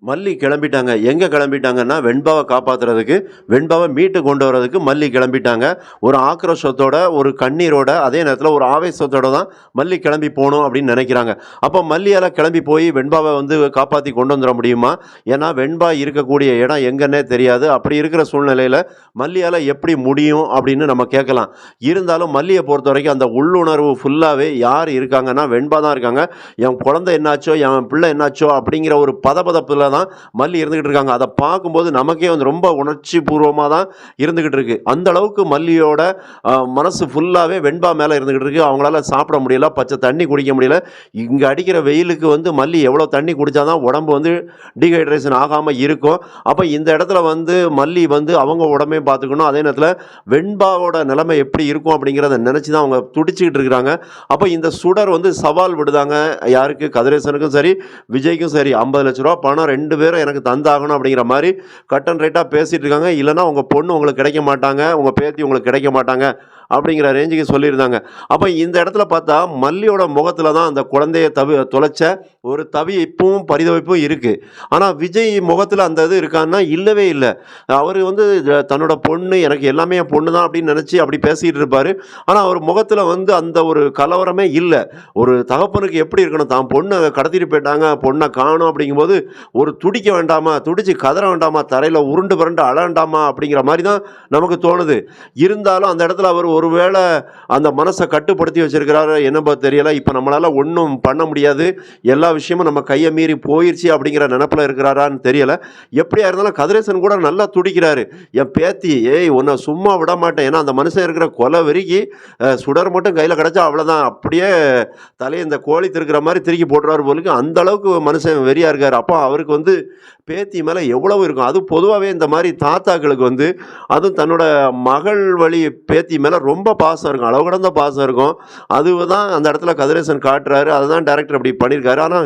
மல்லி கிளம்பிட்டாங்க. எங்க கிளம்பிட்டாங்கன்னா, வெண்பாவ காப்பாத்துறதுக்கு, வெண்பாவ மீட்டு கொண்டு வரதுக்கு மல்லி கிளம்பிட்டாங்க. ஒரு ஆக்ரோஷத்தோட, ஒரு கண்ணீரோட, அதே நேரத்தில ஒரு ஆவேசத்தோட தான் மல்லி கிளம்பி போணும் அப்படின்னு நெனைக்கிறாங்க. அப்போ மல்லியால கிளம்பி போய் வெண்பாவ வந்து காப்பாத்தி கொண்டு வந்துர முடியுமா? ஏன்னா, வெண்பா இருக்கக்கூடிய இடம் எங்கன்னே தெரியாது. அப்படி இருக்கிற சூழ்நிலையில மல்லியால எப்படி முடியும் அப்படின்னு நம்ம கேட்கலாம். இருந்தாலும் மல்லிய பொறுத்தவரைக்கும் அந்த உள்ளுணர்வு ஃபுல்லாவே யார் இருக்காங்கன்னா, வெண்பா தான் இருக்காங்க. என் குழந்தை என்னாச்சோ, என் பிள்ளை என்னாச்சோ அப்படிங்கிற ஒரு பதபதப்புல தான் மல்லி இருந்துகிட்டு இருக்காங்க. அத பார்க்கும்போது நமக்கே வந்து ரொம்ப உணர்ச்சி பூர்வமா தான் இருந்துகிட்டு இருக்கு. அந்த அளவுக்கு மல்லியோட மனசு ஃபுல்லாவே வெண்பா மேல இருந்துகிட்டு இருக்கு. அவங்களால சாப்பிட முடியல, பச்சை தண்ணி குடிக்க முடியல. இங்க அடிக்கிற வெயிலுக்கு வந்து மல்லி எவ்வளோ தண்ணி குடிச்சா தான் உடம்பு வந்து டீஹைட்ரேஷன் ஆகாம இருக்கும். அப்ப இந்த இடத்துல வந்து மல்லி வந்து அவங்க உடம்பையும் பார்த்துக்கணும். அதே நேரத்தில வெண்பாவோட நிலைமை எப்படி இருக்கும் அப்படிங்கிறத நினைச்சு தான் அவங்க துடிச்சுக்கிட்டு இருக்கிறாங்க. அப்ப இந்த சுடர் வந்து சவால் விடுதாங்க. யாருக்கு? கதிரேசனுக்கும் சரி, விஜய்க்கும் சரி. ரூ. 50,00,000 பணம் 2 பேரும் எனக்கு தந்தாகணும் அப்படிங்கிற மாரி கட் அண்ட் ரைட்டா பேசிட்டு இருக்காங்க. இல்லன்னா உங்க பொண்ணு உங்களுக்கு கிடைக்க மாட்டாங்க. உங்க பேத்தி உங்களுக்கு கிடைக்க மாட்டாங்க. அப்படிங்கிற ரேஞ்சுக்கு சொல்லியிருந்தாங்க. அப்ப இந்த இடத்துல பார்த்தா, மல்லியோட முகத்துல தான் அந்த குழந்தைய தொலைச்ச ஒரு தவிப்பும், பரிதவிப்பும் இருக்கு. ஆனா விஜய் முகத்துல அந்த இது இருக்கான்னா, இல்லவே இல்ல. அவரு வந்து தன்னோட பொண்ணு, எனக்கு எல்லாமே என் பொண்ணு தான் அப்படின்னு நெனச்சு அப்படி பேசிட்டு இருப்பாரு. ஆனா அவர் முகத்துல வந்து அந்த ஒரு கலவரமே இல்ல. ஒரு தகப்பனுக்கு எப்படி இருக்கணும்? தான் பொண்ண கடத்திட்டு போயிட்டாங்க, பொண்ண காணோம் அப்படிங்கும்போது, ஒரு துடிக்க வேண்டாமா? துடிச்சு கதற வேண்டாமா? தரையில உருண்டு புரண்டு அழ வேண்டாமா? அப்படிங்கிற மாரி தான் நமக்கு தோணுது. இருந்தாலும் அந்த இடத்துல அவர் ஒருவேள அந்த மனச கட்டுப்படுத்தி வச்சிருக்கிறாரோ என்னமோ தெரியல. இப்ப நம்மளால ஒண்ணும் பண்ண முடியாது. எல்லா விஷயமும் நம்ம கைய மீறி போயிருச்சு அப்படிங்கிற நெனப்புல இருக்கிறாரான்னு தெரியல. எப்படியா இருந்தாலும் கதிரேசன் கூட நல்லா துடிக்கிறாரு. என் பேத்தி, "ஏய் உன்ன சும்மா விட மாட்டேன்." ஏன்னா அந்த மனுஷன் இருக்கிற கொலை வெறிக்கு சுடர் மட்டும் கையில கிடைச்சா அவ்வளோதான். அப்படியே தலைய இந்த கோழி திருக்குற மாரி திருக்கி போட்டுருவாரு போலருக்கு. அந்த அளவுக்கு மனுஷன் வெறியா இருக்காரு. அப்போ அவருக்கு வந்து பேத்தி மேல எவ்வளவு இருக்கும். அதுவும் பொதுவாவே இந்த மாரி தாத்தாக்களுக்கு வந்து அதுவும் தன்னோட மகள் வழி பேத்தி மேல ரொம்ப பாசம் இருக்கும். அளவு கடந்த பாசம் இருக்கும். அதுதான் அந்த இடத்துல கதிரேசன் காட்டுறாரு. அதுதான் டைரக்டர் அப்படி பண்ணியிருக்காரு. ஆனா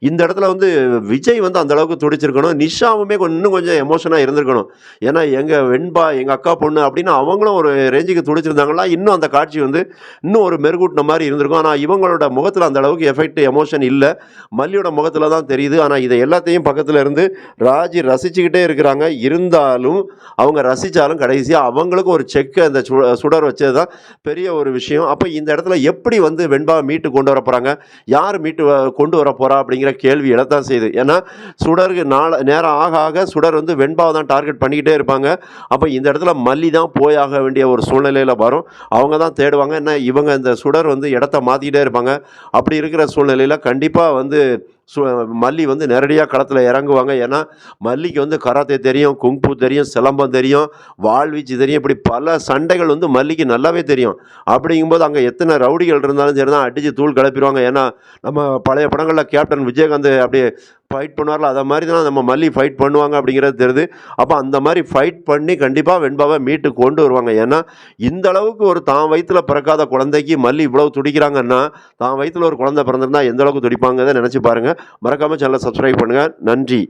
இந்த இடத்துல வந்து விஜய் வந்து அந்த அளவுக்கு துடிச்சிருக்கணும். நிஷாவுமே இன்னும் கொஞ்சம் எமோஷனா இருந்திருக்கணும். ஏன்னா எங்க வெண்பா, எங்க அக்கா பொண்ணு அப்படின்னு அவங்களும் ஒரு ரேஞ்சுக்கு துடிச்சிருந்தாங்கன்னா, இன்னும் அந்த காட்சி வந்து இன்னும் ஒரு மெருகூட்டின மாரி இருந்திருக்கும். ஆனா இவங்களோட முகத்துல அந்த அளவுக்கு எஃபெக்ட், எமோஷன் இல்ல. மல்லியோட முகத்துல தான் தெரியுது. ஆனா இதை எல்லாத்தையும் பக்கத்துல இருந்து ராஜி ரசிச்சுக்கிட்டே இருக்கிறாங்க. இருந்தாலும் அவங்க ரசிச்சாலும் கடைசியா அவங்களுக்கும் ஒரு செக் அந்த சுடர் வச்சது தான் பெரிய ஒரு விஷயம். அப்ப இந்த இடத்துல எப்படி வந்து வெண்பாவை மீட்டு கொண்டு வர போறாங்க? யார் மீட்டு கொண்டு வர போறா? அப்படிங்கிற கேள்வி எழத்தான் செய்யுது. ஏன்னா சுடருக்கு நேரம் ஆக ஆக சுடர் வந்து வெண்பாவை தான் டார்கெட் பண்ணிக்கிட்டே இருப்பாங்க. அப்ப இந்த இடத்துல மல்லி தான் போயாக வேண்டிய ஒரு சூழ்நிலையில வரும். அவங்க தான் தேடுவாங்க. ஏன்னா இவங்க இந்த சுடர் வந்து இடத்த மாத்திக்கிட்டே இருப்பாங்க. அப்படி இருக்கிற சூழ்நிலையில கண்டிப்பா வந்து மல்லி வந்து நேரடியா களத்துல இறங்குவாங்க. ஏன்னா மல்லிக்கு வந்து கராத்தே தெரியும், குங்ஃபூ தெரியும், சிலம்பம் தெரியும், வாள்வீச்சு தெரியும். இப்படி பல சண்டைகள் வந்து மல்லிக்கு நல்லாவே தெரியும். அப்படிங்கும்போது அங்க எத்தனை ரவுடிகள் இருந்தாலும் சரிதான் அடிச்சு தூள் கிளப்பிருவாங்க. ஏன்னா நம்ம பழைய படங்கள்ல கேப்டன் விஜயகாந்த் அப்படியே ஃபைட் பண்ணுவார்ல, அத மாரி தான் நம்ம மல்லி ஃபைட் பண்ணுவாங்க அப்படிங்கிறது தெரியுது. அப்ப அந்த மாரி ஃபைட் பண்ணி கண்டிப்பா வெண்பாவ மீட்டு கொண்டு வருவாங்க. ஏன்னா இந்த அளவுக்கு ஒரு தான் வயித்துல பிறக்காத குழந்தைக்கு மல்லி இவ்வளவு துடிக்கிறாங்கன்னா, தான் வயித்துல ஒரு குழந்தை பிறந்திருந்தா எந்த அளவுக்கு துடிப்பாங்கறத நினைச்சு பாருங்க. மறக்காம சேனலை சப்ஸ்கிரைப் பண்ணுங்க. நன்றி.